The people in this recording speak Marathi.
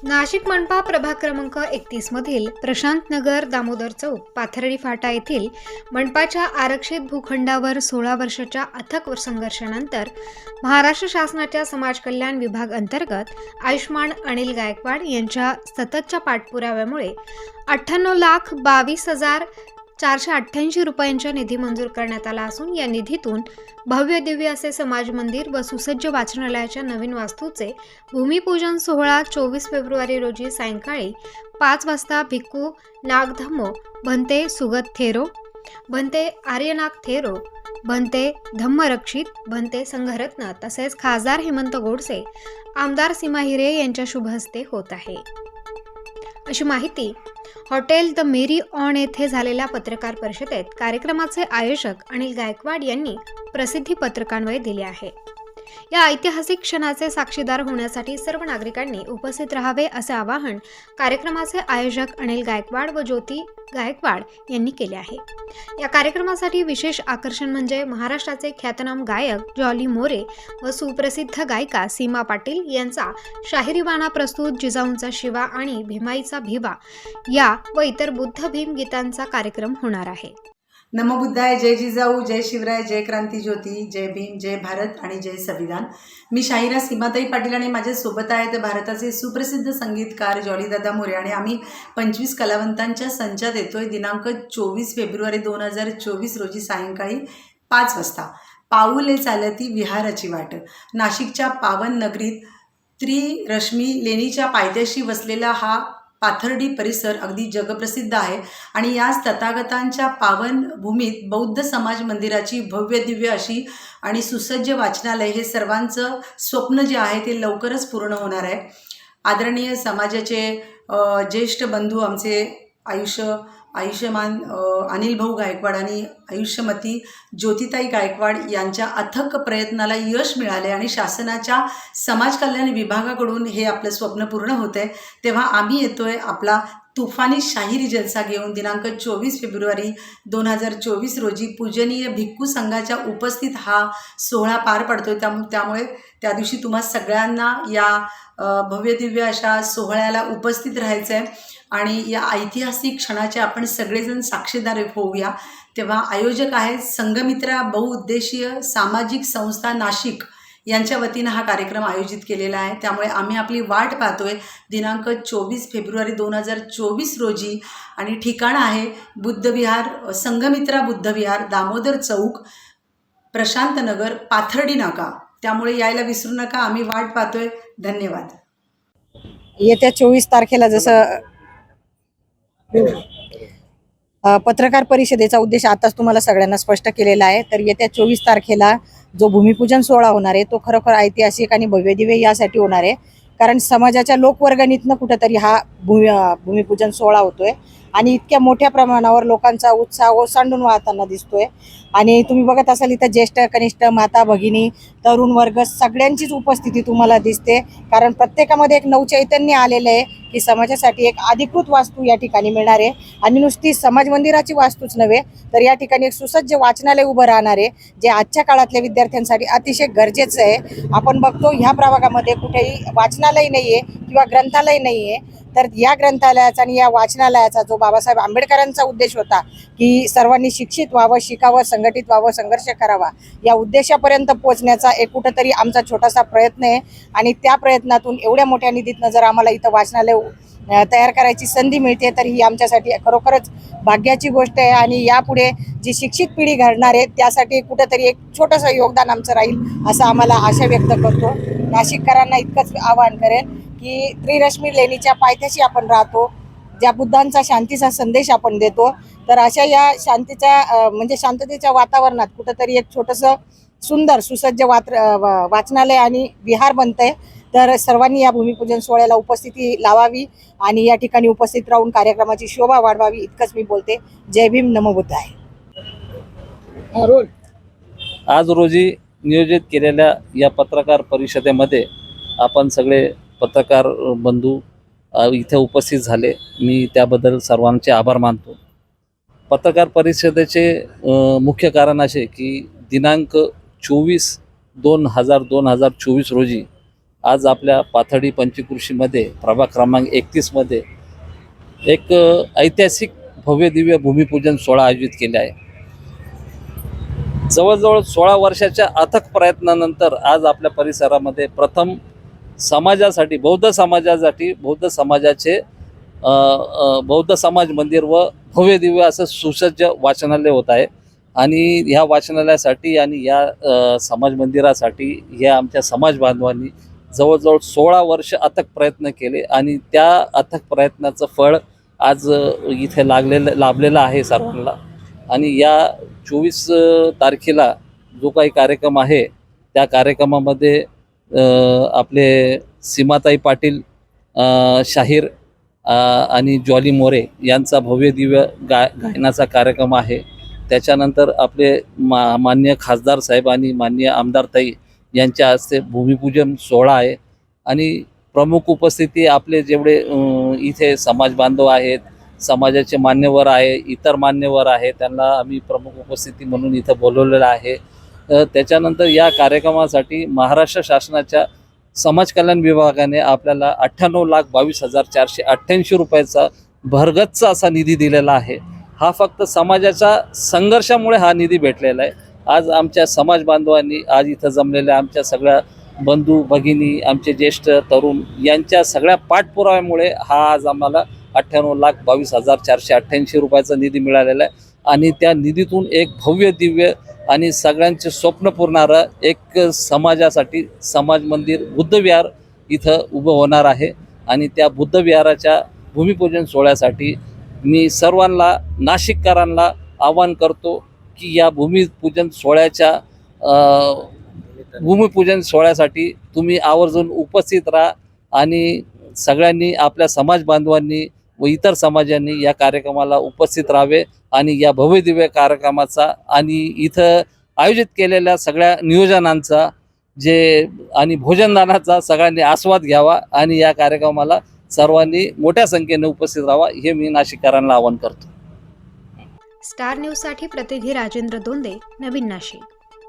नाशिक मनपा प्रभाग क्रमांक 31 मधील प्रशांत नगर, दामोदर चौक, पाथर्डी फाटा येथील मनपाच्या आरक्षित भूखंडावर 16 वर्षाच्या अथक संघर्षानंतर महाराष्ट्र शासनाच्या समाज कल्याण विभाग अंतर्गत आयुष्मान अनिल गायकवाड यांच्या सततच्या पाठपुराव्यामुळे 98,22,488 रुपयांचा निधी मंजूर करण्यात आला असून या निधीतून भव्य दिव्य असे समाज मंदिर व सुसज्ज वाचनालयाच्या नवीन वास्तूचे भूमिपूजन सोहळा 24 फेब्रुवारी रोजी सायंकाळी 5 वाजता भिक्खू नागधम्मो भंते सुगत थेरो, भंते आर्यनाग थेरो, भंते धम्मरक्षित, भंते संघरत्न तसेच खासदार हेमंत गोडसे, आमदार सीमा हिरे यांच्या शुभ हस्ते होत आहे, अशी माहिती हॉटेल द मेरी ऑन येथे झालेल्या पत्रकार परिषदेत कार्यक्रमाचे आयोजक अनिल गायकवाड यांनी प्रसिद्धी पत्रकान्वये दिले आहे। या ऐतिहासिक क्षणाचे साक्षीदार होण्यासाठी सर्व नागरिकांनी उपस्थित राहावे असे आवाहन कार्यक्रमाचे आयोजक अनिल गायकवाड व ज्योती गायकवाड यांनी केले आहे। या कार्यक्रमासाठी विशेष आकर्षण म्हणजे महाराष्ट्राचे ख्यातनाम गायक जॉली मोरे व सुप्रसिद्ध गायिका सीमा पाटील यांचा शाहिरीवाणा प्रस्तुत, जिजाऊंचा शिवा आणि भीमाईचा भिवा या व इतर बुद्ध भीम गीतांचा कार्यक्रम होणार आहे। नमो बुद्धाय, जय जिजाऊ, जय शिवराय, जय क्रांती ज्योती, जय भीम, जय भारत आणि जय संविधान। मी शाहिरा सीमाताई पाटील आणि माझ्यासोबत आहेत भारताचे सुप्रसिद्ध संगीतकार जॉलीदादा मोरे आणि आम्ही 25 कलावंतांच्या संचात येतोय दिनांक 24 फेब्रुवारी 2024 रोजी सायंकाळी 5 वाजता। पाऊले चालती विहाराची वाट, नाशिकच्या पावन नगरीत त्रिरश्मी लेणीच्या पायथ्याशी वसलेला हा पाथर्डी परिसर अगदी जगप्रसिद्ध आहे आणि याच तथागतांच्या पावन भूमीत बौद्ध समाज मंदिराची भव्य दिव्य अशी आणि सुसज्ज वाचनालय हे सर्वांचं स्वप्न जे आहे ते लवकरच पूर्ण होणार आहे। आदरणीय समाजाचे ज्येष्ठ बंधू आमचे आयुष्यमान अनिल भाऊ गायकवाड आणि आयुष्यमती ज्योतिताई गायकवाड यांच्या अथक प्रयत्नाला यश मिळाले आणि शासनाच्या समाज कल्याण विभागाकडून हे आपलं स्वप्न पूर्ण होते। तेव्हा आम्ही येतोय आपला तुफानी शाहिरी जलसा घेऊन दिनांक 24 फेब्रुवारी 2024 रोजी पूजनीय भिक्खू संघाच्या उपस्थित हा सोहळा पार पडतोय। त्यामुळे त्या दिवशी तुम्हा सगळ्यांना या भव्य दिव्य अशा सोहळ्याला उपस्थित राहायचं आहे आणि या ऐतिहासिक क्षणाचे आपण सगळेजण साक्षीदार होऊया। तेव्हा आयोजक आहेत संघमित्रा बहुउद्देशीय सामाजिक संस्था नाशिक यांच्या वतीनं हा कार्यक्रम आयोजित केलेला आहे। त्यामुळे आम्ही आपली वाट पाहतोय दिनांक 24 फेब्रुवारी 2024 रोजी आणि ठिकाण आहे बुद्धविहार, संघमित्रा बुद्धविहार, दामोदर चौक, प्रशांत नगर, पाथर्डी नाका। त्यामुळे यायला विसरू नका, आम्ही वाट पाहतोय। धन्यवाद। येत्या 24 तारखेला जसं पत्रकार परिषदेचा उद्देश आताच तुम्हाला सगळ्यांना स्पष्ट केलेला आहे, तर येत्या 24 तारखेला जो भूमिपूजन सोहळा होणार आहे तो खरोखर ऐतिहासिक आणि भव्यदिव्य यासाठी होणार आहे कारण समाजाच्या लोकवर्गणीतनं कुठेतरी हा भूमिपूजन सोहळा होतोय आणि इतक्या मोठ्या प्रमाणावर लोकांचा उत्साह ओसंडून वाहताना दिसतोय आणि तुम्ही बघत असाल इथं ज्येष्ठ कनिष्ठ माता भगिनी तरुण वर्ग सगळ्यांचीच उपस्थिती तुम्हाला दिसते कारण प्रत्येकामध्ये एक नवचैतन्य आलेलं आहे की समाजासाठी एक अधिकृत वास्तू या ठिकाणी मिळणार आहे आणि नुसती समाज मंदिराची वास्तूच नव्हे तर या ठिकाणी एक सुसज्ज वाचनालय उभं राहणार आहे जे आजच्या काळातल्या विद्यार्थ्यांसाठी अतिशय गरजेचं आहे। आपण बघतो ह्या प्रभागामध्ये कुठेही वाचनालय नाहीये किंवा ग्रंथालय नाहीये, तर या ग्रंथालयाचा आणि या वाचनालयाचा जो बाबासाहेब आंबेडकरांचा उद्देश होता की सर्वांनी शिक्षित व्हावं, शिकावं, संघटित व्हावं, संघर्ष करावा, या उद्देशापर्यंत पोहोचण्याचा एक कुठंतरी आमचा छोटासा प्रयत्न आहे आणि त्या प्रयत्नातून एवढ्या मोठ्या निधीतनं जर आम्हाला इथं वाचनालय तयार करायची संधी मिळते तर ही आमच्यासाठी खरोखरच भाग्याची गोष्ट आहे आणि यापुढे जी शिक्षित पिढी घडणार आहे त्यासाठी कुठंतरी एक छोटंसं योगदान आमचं राहील असं आम्हाला आशा व्यक्त करतो। नाशिककरांना इतकंच आवाहन करेन की त्रिरश्मी लेणीच्या पायथ्याशी आपण राहतो, ज्या बुद्धांचा शांतीचा संदेश आपण देतो, तर अशा या शांतीच्या म्हणजे शांततेच्या वातावरणात कुठंतरी एक छोटंसं सुंदर सुसज्ज वाचनालय आणि विहार बनतंय। तर सर्वांनी या भूमिपूजन सोहळ्याला उपस्थिती लावावी आणि या ठिकाणी उपस्थित राहून कार्यक्रमाची शोभा वाढवावी इतकंच मी बोलते। जय भीम, नमो बुद्धाय। आज रोजी नियोजित केलेल्या या पत्रकार परिषदेमध्ये आपण सगळे पत्रकार बंधू इथे उपस्थित झाले, मी त्याबद्दल सर्वांचे आभार मानतो। पत्रकार परिषदेचे मुख्य कारण असे की दिनांक 24/2/2024 रोजी आज आपल्या पाथर्डी पंचकृषीमध्ये प्रभाग क्रमांक 31मध्ये एक ऐतिहासिक भव्य दिव्य भूमिपूजन सोहळा आयोजित केला आहे. जवळजवळ 16 वर्षाच्या अथक प्रयत्नानंतर आज आपल्या परिसरामध्ये प्रथम समाजासाठी बौद्ध समाजाचे बौद्ध समाज मंदिर व भव्य दिव्य असं सुसज्ज वाचनालय होत आहे. आणि ह्या वाचनालयासाठी आणि या समाज मंदिरासाठी ह्या आमच्या समाज बांधवांनी जवळजवळ 16 वर्ष अथक प्रयत्न केले आणि त्या अथक प्रयत्नाचं फळ आज इथे लाभलेलं आहे सर्वांना. आणि या 24 तारखेला जो काही कार्यक्रम आहे त्या कार्यक्रमामध्ये आपले सीमाताई पाटील, शाहीर आणि जॉली मोरे यांचा भव्य दिव्य गायनाचा कार्यक्रम आहे. त्याच्यानंतर आपले माननीय खासदार साहेब आणि माननीय आमदारताई यांच्या हस्ते भूमिपूजन सोहळा आहे. आणि प्रमुख उपस्थिती आपले जेवढे इथे समाज बांधव आहेत, समाजाचे मान्यवर आहे, इतर मान्यवर आहे, त्यांना आम्ही प्रमुख उपस्थिती म्हणून इथं बोलवलेलं आहे. त्याच्यानंतर या कार्यक्रमासाठी महाराष्ट्र शासनाच्या समाज कल्याण विभागाने आपल्याला 98,22,488 रुपयाचा भरगच्च असा निधी दिलेला आहे. हा फक्त समाजाच्या संघर्षामुळे हा निधी भेटलेला आहे. आज आमच्या समाज बांधवांनी, आज इथं जमलेल्या आमच्या सगळ्या बंधू भगिनी, आमचे ज्येष्ठ तरुण यांच्या सगळ्या पाठपुराव्यामुळे हा आज आम्हाला 98,22,488 रुपयाचा निधी मिळालेला आहे. आणि त्या निधीतून एक भव्य दिव्य आणि सगळ्यांचे स्वप्न पुरणारं एक समाजासाठी समाज मंदिर बुद्धविहार इथं उभं होणार आहे. आणि त्या बुद्धविहाराच्या भूमिपूजन सोहळ्यासाठी मी सर्वांना, नाशिककरांना आवाहन करतो की या भूमिपूजन सोहळ्यासाठी तुम्ही आवर्जून उपस्थित राहा. आणि सगळ्यांनी, आपल्या समाज बांधवांनी व इतर समाजांनी या कार्यक्रमाला उपस्थित राहावे आणि या भव्य दिव्य कार्यक्रमाचा आणि इथं आयोजित केलेल्या सगळ्या नियोजनांचा आणि भोजनदानाचा सगळ्यांनी आस्वाद घ्यावा आणि या कार्यक्रमाला सर्वांनी मोठ्या संख्येने उपस्थित राहावा हे मी नाशिककरांना आवाहन करतो. स्टार न्यूजसाठी प्रतिनिधी राजेंद्र दोंदे, नवीन नाशिक.